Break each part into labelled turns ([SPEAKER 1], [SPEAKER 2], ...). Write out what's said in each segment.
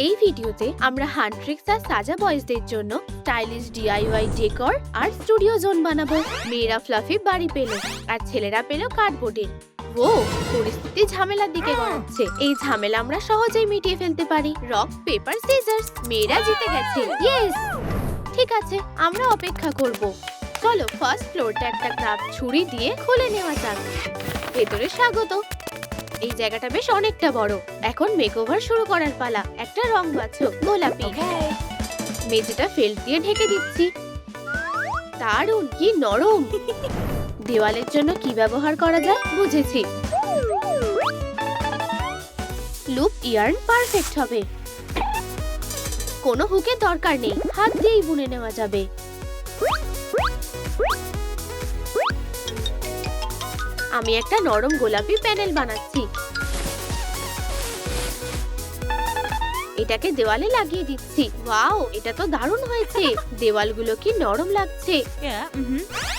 [SPEAKER 1] এই ভিডিওতে আমরা হান্ট্রিক্স আর সাজা বয়েজদের জন্য স্টাইলিশ DIY ডেকর আর স্টুডিও জোন বানাবো। মেয়েরা ফ্লাফি বাড়ি পেল আর ছেলেরা পেল কার্ডবোর্ডের। ও পরিস্থিতি ঝামেলার দিকে গড়াচ্ছে। এই ঝামেলা আমরা সহজেই মিটিয়ে ফেলতে পারি। Rock paper scissors. মেয়েরা জিতে গেছে। ইয়েস! ঠিক আছে, আমরা অপেক্ষা করব। চলো ফার্স্ট ফ্লোরটা একটা ক্রাফট ছুরি দিয়ে খুলে নেওয়া যাক। ভেতরে স্বাগত। এই জায়গাটা বেশ অনেকটা বড়। এখন মেকওভার শুরু করার পালা। একটা রং বাছো, গোলাপি। মেঝেটা ফেল্ট দিয়ে ঢেকে দিচ্ছি। দারুণ, কি নরম। দেওয়ালের জন্য কি ব্যবহার করা যায় বুঝেছি। লুপ ইয়ার্ন পারফেক্ট হবে। কোনো হুকের দরকার নেই, হাত দিয়েই বুনে নেওয়া যাবে। আমি একটা নরম গোলাপি প্যানেল বানাচ্ছি। এটাকে দেওয়ালে লাগিয়ে দিচ্ছি। ওয়াও, এটা তো দারুণ হয়েছে। দেওয়ালগুলো কি নরম লাগছে।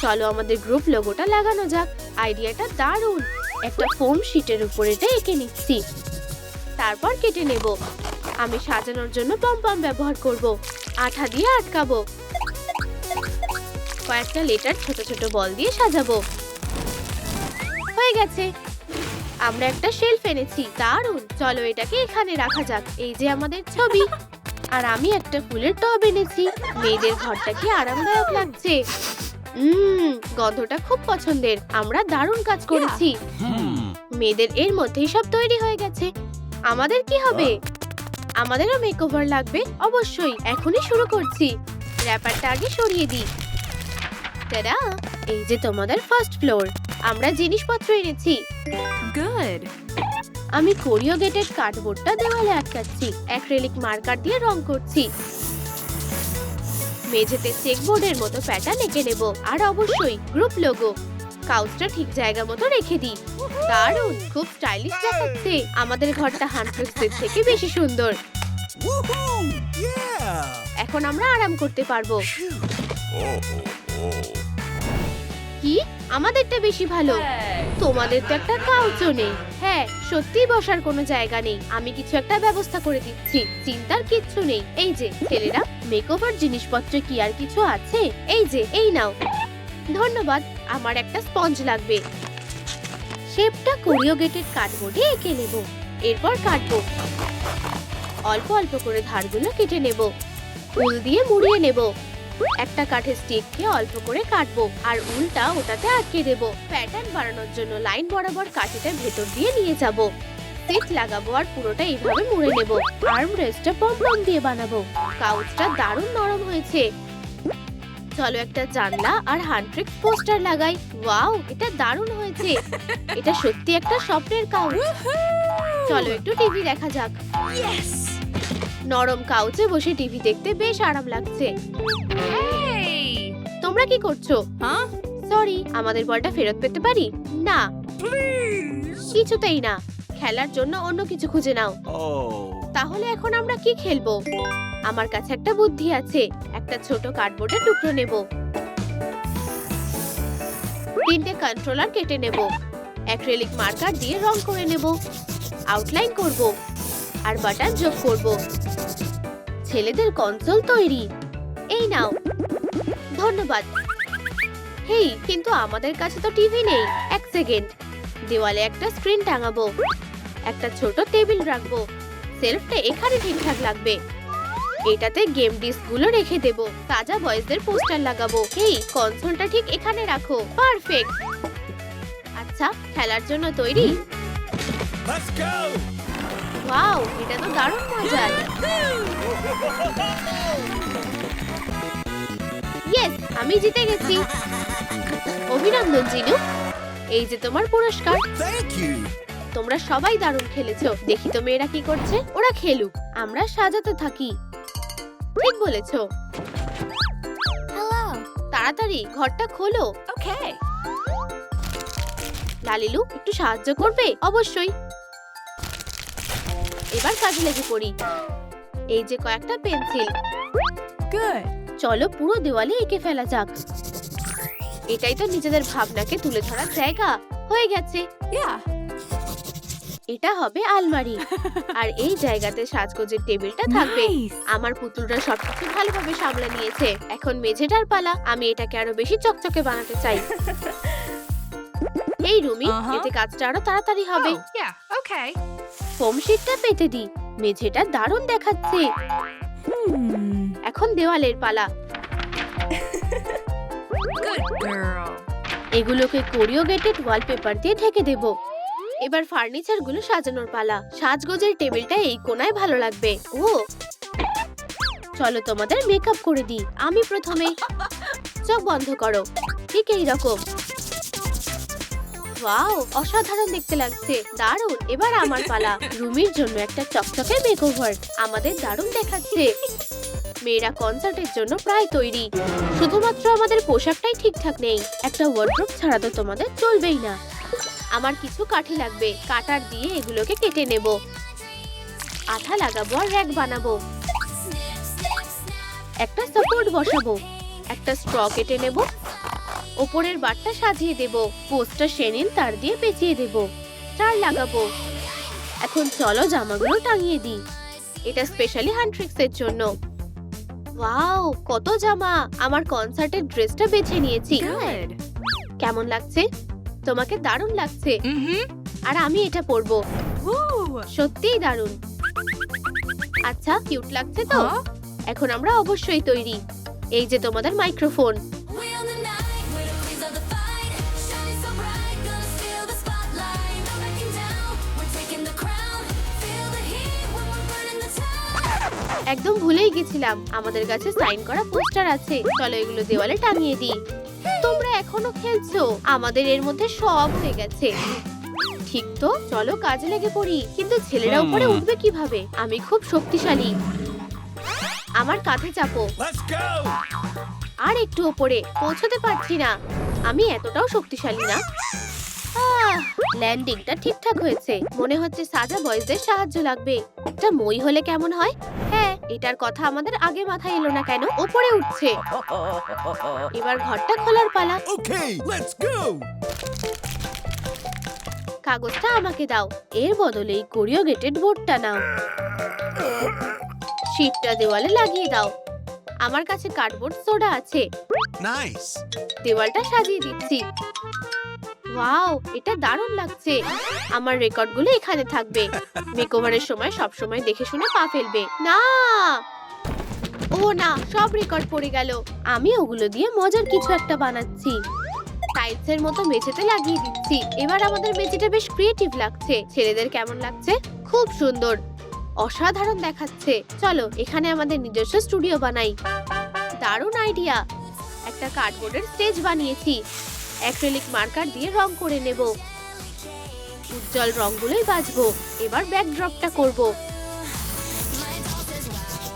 [SPEAKER 1] চলো আমাদের গ্রুপ লোগোটা লাগানো যাক। আইডিয়াটা দারুণ। একটা ফোম শীটের উপর এটা এঁকে নিচ্ছি, তারপর কেটে নেব। আমি সাজানোর জন্য পম ব্যবহার করব। আঠা দিয়ে আটকাবো। কয়েকটা লেটার ছোট ছোট বল দিয়ে সাজাবো। হয়ে গেছে। আমরা একটা শেলফ এনেছি। দারুণ, চলো এটাকে এখানে রাখা যাক। এই যে আমাদের ছবি। আর আমি একটা ফুলের টব এনেছি। মেয়েদের ঘরটা কি আরামদায়ক লাগছে। গন্ধটা খুব পছন্দের। আমরা দারুণ কাজ করেছি। মেয়েদের এর মধ্যেই সব তৈরি হয়ে গেছে। আমাদের কি হবে? আমাদেরও মেকওভার লাগবে। অবশ্যই, এখনই শুরু করছি। র‍্যাপারটা আগে সরিয়ে দিই। টাডা! এই যে তোমাদের ফার্স্ট ফ্লোর। আমরা জিনিসপত্র এনেছি।
[SPEAKER 2] গুড।
[SPEAKER 1] আমি কোরিওগেটেড কার্ডবোর্ডটা দেওয়ালে আটকাচ্ছি। অ্যাক্রিলিক মার্কার দিয়ে রং করছি। মেঝেতে চেকবোর্ডের মতো প্যাটার্ন এঁকে নেব। আর অবশ্যই গ্রুপ লোগো। কাউচটা ঠিক জায়গা মতো রেখে দিই। দারুণ, খুব স্টাইলিশ দেখাচ্ছে। আমাদের ঘরটা হান্ট্রিক্সের থেকে বেশি সুন্দর। এখন আমরা আরাম করতে পারবো। কি? আমাদেরটা বেশি ভালো। তোমাদের তো একটা কাউচও নেই। হ্যাঁ, সত্যি বসার কোনো জায়গা নেই। আমি কিছু একটা ব্যবস্থা করে দিচ্ছি। চিন্তার কিচ্ছু নেই। এই যে ছেলেরা, মেকওভার জিনিসপত্র কি আর কিছু আছে? এই যে, এই নাও। ধন্যবাদ। আমার একটা স্পঞ্জ লাগবে। শেপটা কোরিওগেটেড কার্ডবোর্ডে এঁকে নেব। এরপর কাটবো। অল্প অল্প করে ধারগুলো কেটে নেব। উল দিয়ে মুড়িয়ে নেব। একটা কাঠের স্টিককে অল্প করে কাটবো আর উলটা ওটাতে আটকে দেব। প্যাটার্ন বানানোর জন্য লাইন বরাবর কাঠিটা ভেতর দিয়ে নিয়ে যাব। সিট লাগাবো আর পুরোটা এইভাবে মুড়ে নেব। আর্ম রেস্টটা পম দিয়ে বানাবো। কাউচটা দারুণ নরম হয়েছে। চলো একটা জানলা আর হান্ট্রিক্স পোস্টার লাগাই। ওয়াও, এটা দারুণ হয়েছে। এটা সত্যি একটা স্বপ্নের কাউচ। চলো একটু টিভি দেখা যাক। নরম কাউচে বসে টিভি দেখতে বেশ আরাম লাগছে। তোমরা কি করছো? সরি, আমাদের বলটা ফেরত পেতে পারি? না, কিছুতেই না। খেলার জন্য অন্য কিছু খুঁজে নাও। তাহলে এখন আমরা কি খেলবো? আমার কাছে একটা বুদ্ধি আছে। একটা ছোট কার্ডবোর্ডের টুকরো নেব। 3টে কন্ট্রোলার কেটে নেব। অ্যাক্রিলিক মার্কার দিয়ে রং করে নেব। আউটলাইন করব আর বাটন যোগ করব। ছেলেদের কনসোল তৈরি। এই নাও। ধন্যবাদ। হেই, কিন্তু আমাদের কাছে তো টিভি নেই। এক সেকেন্ড। দেওয়ালে একটা স্ক্রিন টাঙাবো। একটা ছোট টেবিল রাখবো। সেলফটা এখানে ঠিকঠাক লাগবে। এটাতে গেম ডিস্কগুলো রেখে দেব। সাজা বয়েজদের পোস্টার লাগাবো। এই কনসোলটা ঠিক এখানে রাখো। পারফেক্ট। আচ্ছা, খেলার জন্য তৈরি? ওয়াও, এটা তো দারুণ মজার। ইয়েস, আমি জিতে গেছি। অভিনন্দন জিনু। এই যে তোমার পুরস্কার। তোমরা সবাই দারুণ খেলেছো। দেখি তো মেয়েরা কি করছে। ওরা খেলুক, আমরা সাজাতে থাকি। ঠিক বলেছো। তাড়াতাড়ি ঘরটা খোলো। লালিলু, একটু সাহায্য করবে? অবশ্যই। এবার কাজে লেগে পড়ি। এই যে কয়েকটা পেন্সিল। চলো পুরো দেওয়ালে এঁকে ফেলা যাক। এটাই তো নিজেদের ভাবনাকে তুলে ধরার জায়গা। হয়ে গেছে। এটা হবে আলমারি আর এই জায়গাতে সাজগোজের টেবিলটা থাকবে। আমার পুতুলরা সবকিছু ভালোভাবে সামলে নিয়েছে। এখন মেঝেটার পালা। আমি এটাকে আরো বেশি চকচকে বানাতে চাই। এই রুমি, এতে কাজটা আরো তাড়াতাড়ি হবে। ফোম শিটটা পেতে দি। মেঝেটা দারুণ দেখাচ্ছে। এখন দেওয়ালের পালা। এগুলোকে কোরিওগেটেড ওয়ালপেপার দিয়ে ঢেকে দেব। এবার ফার্নিচার গুলো সাজানোর পালা। সাজগোজের টেবিলটা এই কোণায় ভালো লাগবে। ও চলো তোমাদের মেকআপ করে দিই। আমি প্রথমে। চোখ বন্ধ করো। ঠিক এইরকম। ওয়াও, অসাধারণ দেখতে লাগছে। দারুণ। এবার আমার পালা। রুমির জন্য একটা চকচকে মেকওভার। আমাদের দারুণ দেখাচ্ছে। মেয়েরা কনসার্টের জন্য প্রায় তৈরি। শুধুমাত্র আমাদের পোশাকটাই ঠিকঠাক নেই। একটা ওয়ার্ড্রোব ছাড়া তো তোমাদের চলবেই না। আমার কিছু কাঠি লাগবে। কাটার দিয়ে এগুলোকে কেটে নেব। আঠা লাগাবো আর র‍্যাক বানাবো। একটা সাপোর্ট বসাবো। একটা স্ট্র কেটে নেব। ওপরের বারটা সাজিয়ে দেব। পোস্টটা সেনিন তার দিয়ে পেঁচিয়ে দেব। স্টার লাগাবো। এখন চলো জামাগুলো টাঙিয়ে দিই। এটা স্পেশালি হান্ট্রিক্সের জন্য। ওয়াও, কত জামা! আমার কনসার্টের ড্রেসটা বেছে নিয়েছি। কেমন লাগছে? তোমাকে দারুণ লাগছে। আর আমি এটা পরবো। সত্যিই দারুণ। আচ্ছা, কিউট লাগছে তো? এখন আমরা অবশ্যই তৈরি। এই যে তোমাদের মাইক্রোফোন। একদম ভুলেই গেছিলাম, আমাদের কাছে সাইন করা পোস্টার আছে। চলো এগুলো দেওয়ালে টাঙিয়ে দিই। তোমরা এখনো খেলছো? আমাদের এর মধ্যে সব হয়ে গেছে। ঠিক তো, চলো কাজে লেগে পড়ি। কিন্তু ছেলেরা উপরে উঠবে কিভাবে? আমি খুব শক্তিশালী। আমার কাঁধে চাপো। আর একটু উপরে। পৌঁছতে পারছি না। আমি এতটাও শক্তিশালী না। ল্যান্ডিংটা ঠিকঠাক হয়েছে। মনে হচ্ছে সাজা বয়েজদের সাহায্য লাগবে। একটা মই হলে কেমন হয়? হ্যাঁ, এটার কথা আমাদের আগে মাথায় এলো না কেন? উপরে উঠছে। এবার ঘরটা খোলার পালা। কাগজটা আমাকে দাও। এর বদলে এই কোরিওগেটেড বোর্ডটা নাও। শীটটা দেওয়ালে লাগিয়ে দাও। আমার কাছে কার্ডবোর্ড সোডা আছে। দেওয়ালটা সাজিয়ে দিচ্ছি। ওয়াও, এটা দারুণ লাগছে। আমার রেকর্ডগুলো এখানে থাকবে। মেকওভারের সময় সব সময় দেখে শুনে পা ফেলবে না। ও না, সব রেকর্ড পড়ে গেল। আমি ওগুলো দিয়ে মজার কিছু একটা বানাচ্ছি। টাইলসের মতো মেঝেতে লাগিয়ে দিচ্ছি। এবার আমাদের মেঝেটা বেশ ক্রিয়েটিভ লাগছে। ছেলেদের কেমন লাগছে? খুব সুন্দর, অসাধারণ দেখাচ্ছে। চলো এখানে আমাদের নিজস্ব স্টুডিও বানাই। দারুণ আইডিয়া। একটা কার্ডবোর্ডের স্টেজ বানিয়েছি। অ্যাক্রিলিক মার্কার দিয়ে রং করে নেব। উজ্জ্বল রংগুলোই বাছবো। এবার ব্যাকড্রপটা করব।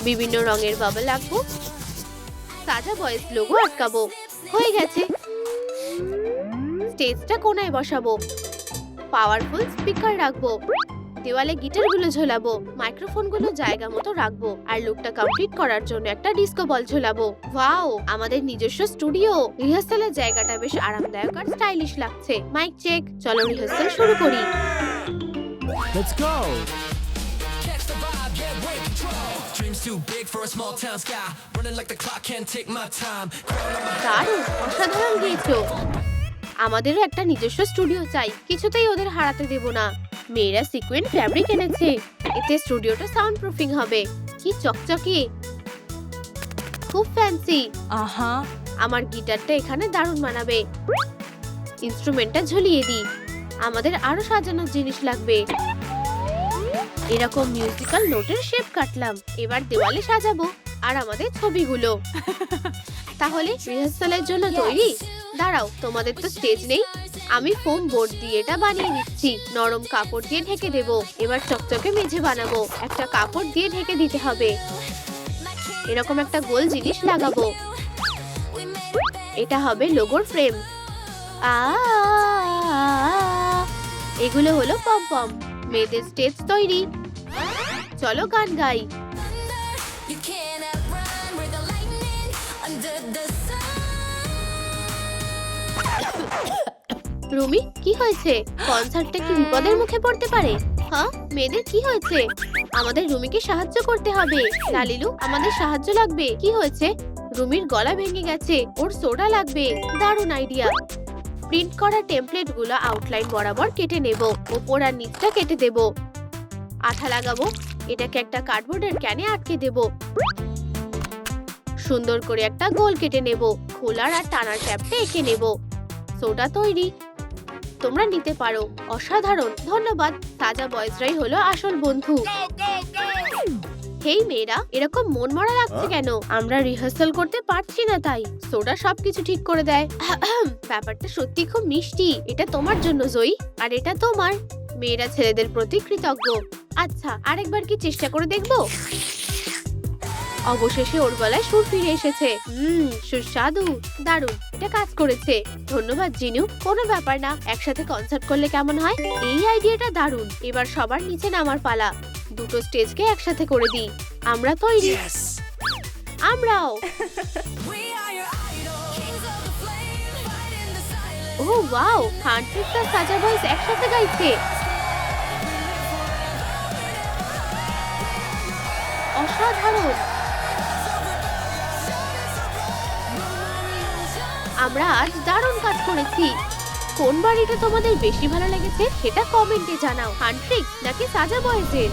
[SPEAKER 1] বিভিন্ন রঙের বাবল আঁকবো। সাজা বয়েজ লোগো আটকাবো। হয়ে গেছে। স্টেজটা কোণায় বসাবো। পাওয়ারফুল স্পিকার রাখবো। দেওয়ালে গিটারগুলো ঝোলাবো। মাইক্রোফোনগুলো জায়গা মতো রাখবো। আর লুকটা কমপ্লিট করার জন্য একটা ডিস্কো বল ঝোলাবো। ওয়াও, আমাদের নিজস্ব স্টুডিও। রিহার্সালের জায়গাটা বেশ আরামদায়ক আর স্টাইলিশ লাগছে। Mic check. চলো রিহার্সাল শুরু করি।
[SPEAKER 2] Let's go.
[SPEAKER 1] দারুণ, অসাধারণ গেয়েছো। আমাদেরও একটা নিজস্ব স্টুডিও চাই। কিছুতেই ওদের হারাতে দেব না। মেয়েরা সিকোয়েন্স ফ্যাব্রিক এনেছে। এতে স্টুডিওটা সাউন্ড প্রুফিং হবে। কি চকচকে, খুব ফ্যান্সি। আমার গিটারটা এখানে দারুণ মানাবে। ইনস্ট্রুমেন্টটা ঝুলিয়ে দিই। আমাদের আরো সাজানোর জিনিস লাগবে। এরকম মিউজিক্যাল নোটের শেপ কাটলাম। এবার দেওয়ালে সাজাবো। আর আমাদের ছবিগুলো। তাহলে রিহার্সালের জন্য তৈরি? দাঁড়াও, তোমাদের তো স্টেজ নেই। আমি ফোম বোর্ড দিয়ে এটা বানিয়ে নিচ্ছি। নরম কাপড় দিয়ে ঢেকে দেব। এবার চকচকে মেঝে বানাবো। একটা কাপড় দিয়ে ঢেকে দিতে হবে। এরকম একটা গোল জিনিস লাগাবো। এটা হবে লোগোর ফ্রেম। এগুলো হলো পম পম। মেয়েদের স্টেজ তৈরি। চলো গান গাই। রুমি, কি হয়েছে? কনসার্টটা কি বিপদের মুখে পড়তে পারে? হ্যাঁ, মেয়েদের কি হয়েছে? আমাদের রুমিকে সাহায্য করতে হবে। লালিলু, আমাদের সাহায্য লাগবে। কি হয়েছে? রুমির গলা ভেঙে গেছে, ওর সোডা লাগবে। দারুণ আইডিয়া। প্রিন্ট করা টেমপ্লেট গুলো আউটলাইন বরাবর কেটে নেব, ওপর আর নিচটা কেটে দেব। আঠা লাগাবো, এটাকে একটা কার্ডবোর্ডের ক্যানে আটকে দেব। সুন্দর করে একটা গোল কেটে নেব, খোলার আর টানার ট্যাপটা এঁকে নেব। সোডা তৈরি, তোমরা নিতে পারো। অসাধারণ, ধন্যবাদ। তাজা বয়েজরাই হলো আসল বন্ধু। হেই মেয়েরা, এরকম মন মরা লাগছে কেন? আমরা রিহার্সাল করতে পারছি না, তাই সোডা সবকিছু ঠিক করে দেয়। ব্যাপারটা সত্যি খুব মিষ্টি। এটা তোমার জন্য জয়ী, আর এটা তোমার। মেয়েরা ছেলেদের প্রতি কৃতজ্ঞ। আচ্ছা, আরেকবার কি চেষ্টা করে দেখবো? অবশেষে ওর গলায় সুর ফিরে এসেছে। সুস্বাদু, দারুণ, এটা কাজ করেছে। ধন্যবাদ জিনু। কোনো ব্যাপার না, একসাথে কনসার্ট করলে কেমন হয়? এই আইডিয়াটা দারুণ। এবার সবার নিচে নামার পালা। দুটো স্টেজকে একসাথে করে দিই। আমরা তৈরি।
[SPEAKER 2] Yes!
[SPEAKER 1] আমরাও। ও ওয়াও, হান্ট্রিক্স আর সাজা বয়েজ একসাথে গাইছে। অসাধারণ। আমরা আজ দারুণ কাজ করেছি। কোন বাড়িটা তোমাদের বেশি ভালো লেগেছে সেটা কমেন্টে জানাও। হান্ট্রিক্স নাকি সাজা বয়েজের?